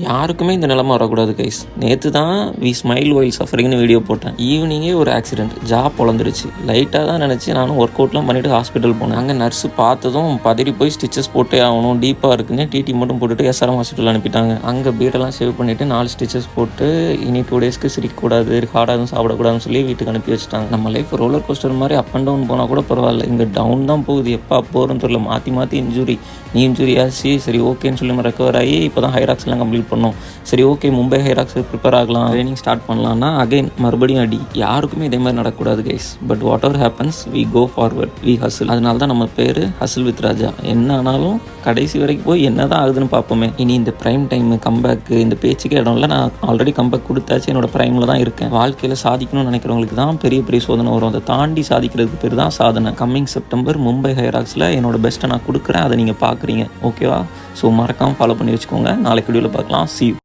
யாருக்குமே இந்த நிலமை வரக்கூடாது கைஸ். நேற்று தான் வி ஸ்மைல் ஒயில் சஃபரிங்னு வீடியோ போட்டேன். ஈவினிங்கே ஒரு ஆக்சிடென்ட், ஜா பொழந்துருச்சு. லைட்டாக தான் நினச்சி நானும் ஒர்க் அவுட்லாம் பண்ணிவிட்டு ஹாஸ்பிட்டல் போனேன். அங்கே நர்ஸு பார்த்ததும் பதறி போய் ஸ்டிச்சஸ் போட்டே ஆகணும், டீப்பாக இருக்குன்னு டிடி மட்டும் போட்டுட்டு எஸ்ஆர்எம் ஹாஸ்பிட்டல் அனுப்பிட்டாங்க. அங்கே பீடெல்லாம் சேவ் பண்ணிவிட்டு 4 ஸ்டிச்சஸ் போட்டு இனி 2 டேஸ்க்கு சிரிக்கக்கூடாது, ஹார்டாகவும் சாப்பிடக்கூடாதுன்னு சொல்லி வீட்டுக்கு அனுப்பி வச்சுட்டாங்க. நம்ம லைஃப் ரோலர் கோஸ்டர் மாதிரி அப் அண்ட் டவுன் போனால் கூட பரவாயில்ல, இங்கே டவுன் தான் போகுது. எப்போ போகிறோன்னு தெரியல, மாற்றி மாற்றி இன்ஜுரி. நீ இன்ஜுரி ஆச்சு, சரி ஓகேன்னு சொல்லி ரெக்கவர் ஆகி இப்போ தான் ஹைராக்ஸ்லாம் கம்ப்ளீட் பண்ணோம். சரி ஓகே, மும்பை ஹைராக்ஸ் ப்ரிப்பேர் ஆகலாம், ட்ரைனிங் ஸ்டார்ட் பண்ணலான்னா அகைன் மறுபடியும் அடி. யாருக்குமே இதே மாதிரி நடக்கக்கூடாது guys. But whatever happens, we go forward, we hustle. அதனால தான் நம்ம பேர் ஹசில் வித் ராஜா. என்ன ஆனாலும் கடைசி வரைக்கும் போய் என்ன தான் ஆகுதுன்னு பார்ப்போமே. இனி இந்த ப்ரைம் டைம் கம்பேக்கு இந்த பேச்சுக்கு இடம் இல்லை. நான் ஆல்ரெடி கம்பேக் கொடுத்தாச்சு, என்னோட ப்ரைமில் தான் இருக்கேன். வாழ்க்கையில் சாதிக்கணும்னு நினைக்கிறவங்களுக்கு தான் பெரிய பெரிய சோதனை வரும். அதை தாண்டி சாதிக்கிறதுக்கு பேர் தான் சாதனை. கம்மிங் செப்டம்பர் மும்பை ஹைராக்ஸில் என்னோட பெஸ்ட்டை நான் கொடுக்குறேன், அதை நீங்கள் பார்க்குறீங்க. ஓகேவா? ஸோ மறக்காமல் ஃபாலோ பண்ணி வச்சுக்கோங்க. நாளைக்கு வீடியோவில் பார்க்கலாம். See you.